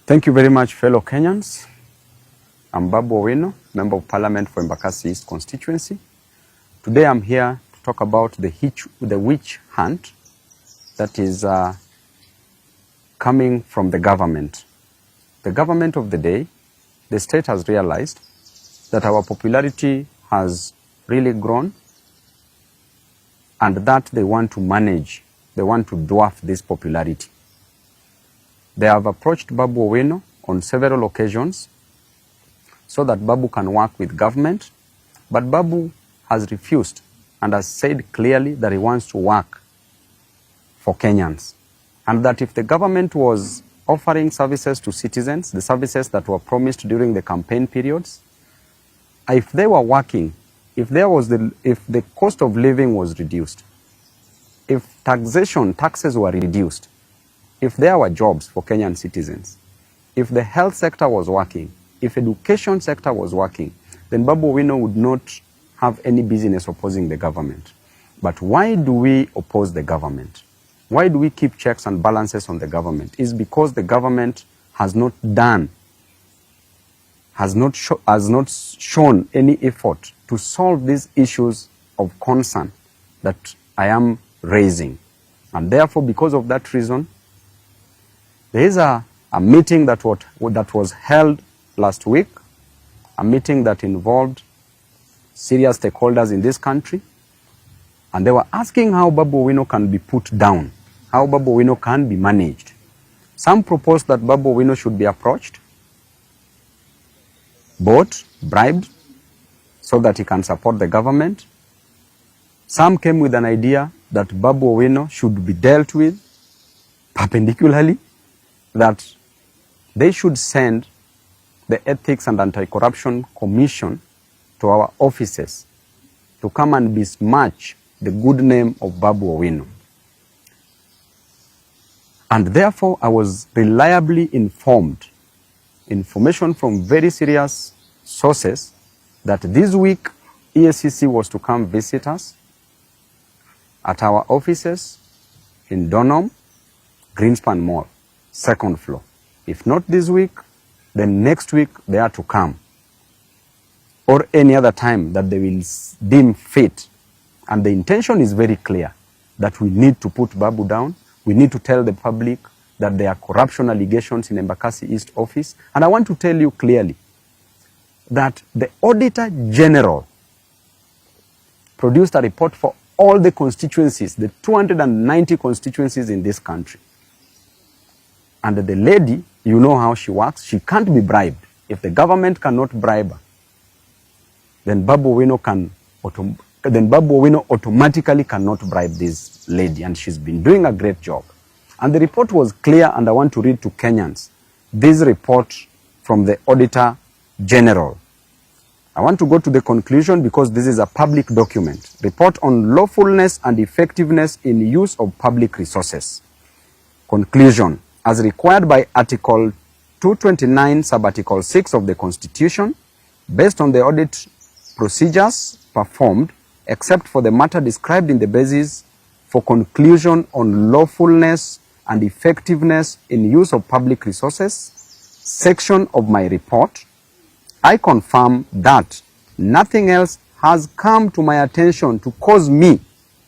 Thank you very much, fellow Kenyans. I'm BABU OWINO, Member of Parliament for Embakasi East constituency. Today I'm here to talk about the witch hunt that is coming from the government. The government of the day, the state has realized that our popularity has really grown and that they want to manage, they want to dwarf this popularity. They have approached BABU OWINO on several occasions so that BABU can work with government, but BABU has refused and has said clearly that he wants to work for Kenyans, and that if the government was offering services to citizens, the services that were promised during the campaign periods, if they were working, if the cost of living was reduced, if taxes were reduced, if there were jobs for Kenyan citizens, if the health sector was working, if education sector was working, then BABU OWINO would not have any business opposing the government. But why do we oppose the government? Why do we keep checks and balances on the government? It's because the government has not shown any effort to solve these issues of concern that I am raising. And therefore, because of that reason, there is a meeting that was held last week, a meeting that involved serious stakeholders in this country, and they were asking how BABU OWINO can be put down, how BABU OWINO can be managed. Some proposed that BABU OWINO should be approached, bought, bribed, so that he can support the government. Some came with an idea that BABU OWINO should be dealt with perpendicularly, that they should send the Ethics and Anti-Corruption Commission to our offices to come and besmirch the good name of BABU OWINO. And therefore, I was reliably informed, information from very serious sources, that this week EACC was to come visit us at our offices in Donholm, Greenspan Mall, 2nd floor. If not this week, then next week they are to come, or any other time that they will deem fit. And the intention is very clear, that we need to put BABU down. We need to tell the public that there are corruption allegations in Embakasi East office. And I want to tell you clearly that the Auditor General produced a report for all the constituencies, the 290 constituencies in this country. And the lady, you know how she works, she can't be bribed. If the government cannot bribe her, then BABU OWINO automatically cannot bribe this lady, and she's been doing a great job. And the report was clear, and I want to read to Kenyans this report from the Auditor General. I want to go to the conclusion because this is a public document. Report on lawfulness and effectiveness in use of public resources. Conclusion. As required by Article 229, Sub-Article 6 of the Constitution, based on the audit procedures performed, except for the matter described in the basis for conclusion on lawfulness and effectiveness in use of public resources section of my report, I confirm that nothing else has come to my attention to cause me,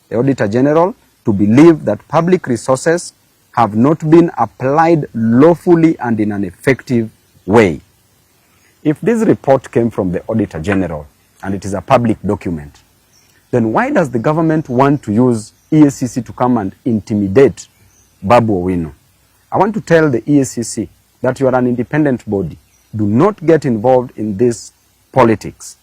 the Auditor General, to believe that public resources have not been applied lawfully and in an effective way. If this report came from the Auditor General and it is a public document, then why does the government want to use EACC to come and intimidate BABU OWINO? I want to tell the EACC that you are an independent body. Do not get involved in this politics.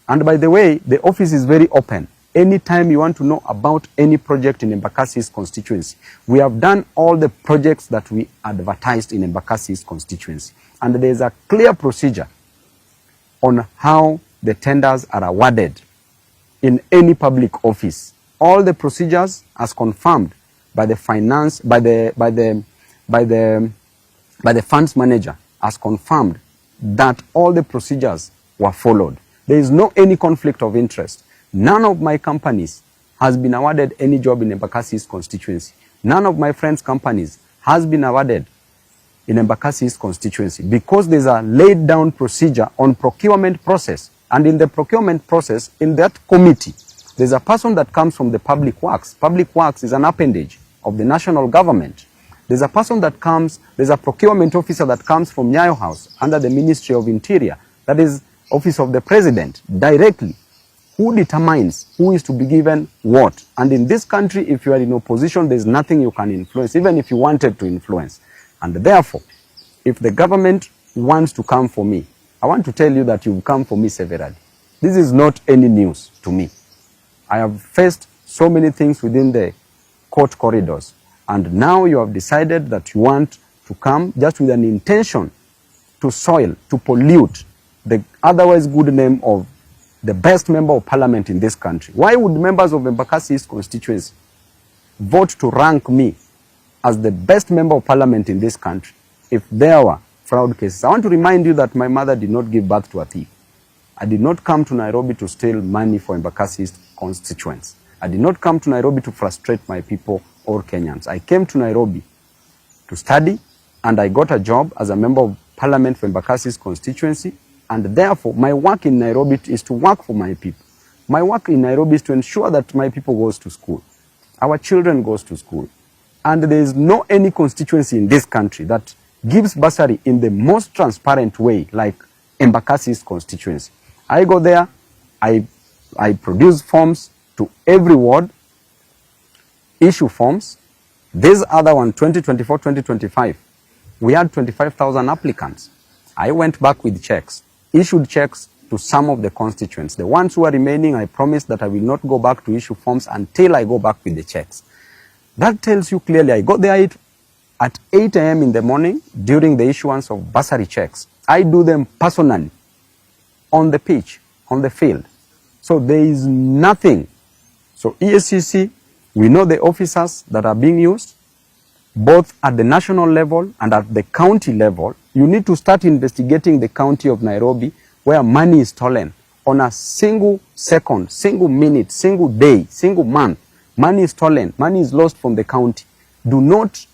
And by the way, the office is very open. Anytime you want to know about any project in Embakasi's constituency, we have done all the projects that we advertised in Embakasi's constituency. And there is a clear procedure on how the tenders are awarded in any public office. All the procedures as confirmed by the funds manager, as confirmed that all the procedures were followed. There is no any conflict of interest. None of my companies has been awarded any job in Embakasi's constituency. None of my friends' companies has been awarded in Embakasi East constituency because there's a laid down procedure on procurement process. And in the procurement process, in that committee, there's a person that comes from the public works. Public works is an appendage of the national government. There's a person that comes, there's a procurement officer that comes from Nyayo House under the Ministry of Interior. That is Office of the President directly. Who determines who is to be given what? And in this country, if you are in opposition, there's nothing you can influence, even if you wanted to influence. And therefore, if the government wants to come for me, I want to tell you that you've come for me severally. This is not any news to me. I have faced so many things within the court corridors. And now you have decided that you want to come just with an intention to soil, to pollute the otherwise good name of the best member of parliament in this country. Why would members of Embakasi East constituency vote to rank me as the best member of parliament in this country if there were fraud cases? I want to remind you that my mother did not give birth to a thief. I did not come to Nairobi to steal money for Embakasi East constituents. I did not come to Nairobi to frustrate my people or Kenyans. I came to Nairobi to study, and I got a job as a member of parliament for Embakasi East constituency, and therefore my work in Nairobi is to work for my people. My work in Nairobi is to ensure that my people goes to school. Our children goes to school. And there is no any constituency in this country that gives bursary in the most transparent way like Embakasi East constituency. I go there, I produce forms to every ward, issue forms. This other one, 2024-2025, we had 25,000 applicants. I went back with checks, issued checks to some of the constituents. The ones who are remaining, I promised that I will not go back to issue forms until I go back with the checks. That tells you clearly I got there at 8 a.m. in the morning during the issuance of bursary checks. I do them personally on the pitch, on the field. So there is nothing. So EACC, we know the officers that are being used, both at the national level and at the county level. You need to start investigating the county of Nairobi where money is stolen on a single second, single minute, single day, single month. Money is stolen, money is lost from the county. Do not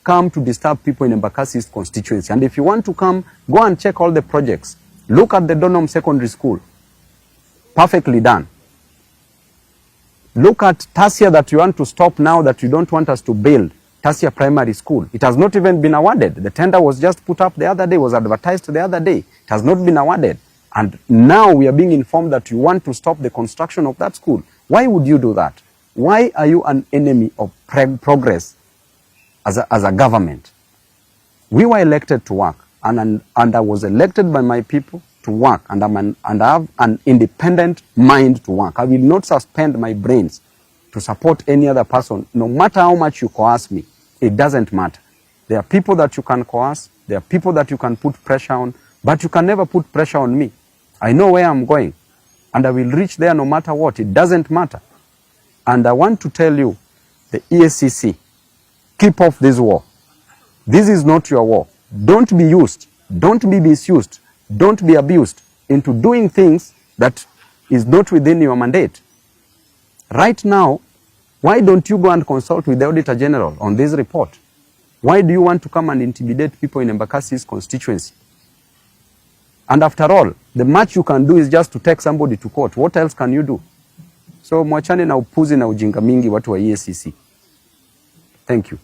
come to disturb people in Embakasi East constituency. And if you want to come, go and check all the projects. Look at the Donholm Secondary School. Perfectly done. Look at Tasia that you want to stop now that you don't want us to build. Tasia Primary School. It has not even been awarded. The tender was just put up the other day, was advertised the other day. It has not been awarded. And now we are being informed that you want to stop the construction of that school. Why would you do that? Why are you an enemy of progress as a government? We were elected to work, and I was elected by my people to work, and I have an independent mind to work. I will not suspend my brains to support any other person, no matter how much you coerce me. It doesn't matter. There are people that you can coerce, there are people that you can put pressure on, but you can never put pressure on me. I know where I'm going, and I will reach there no matter what. It doesn't matter. And I want to tell you, the EACC, keep off this war. This is not your war. Don't be used, don't be misused, don't be abused into doing things that is not within your mandate. Right now, why don't you go and consult with the Auditor General on this report? Why do you want to come and intimidate people in Embakasi East constituency? And after all, the much you can do is just to take somebody to court. What else can you do? So mwachane na upuzi na ujinga mingi watu wa EACC. Thank you.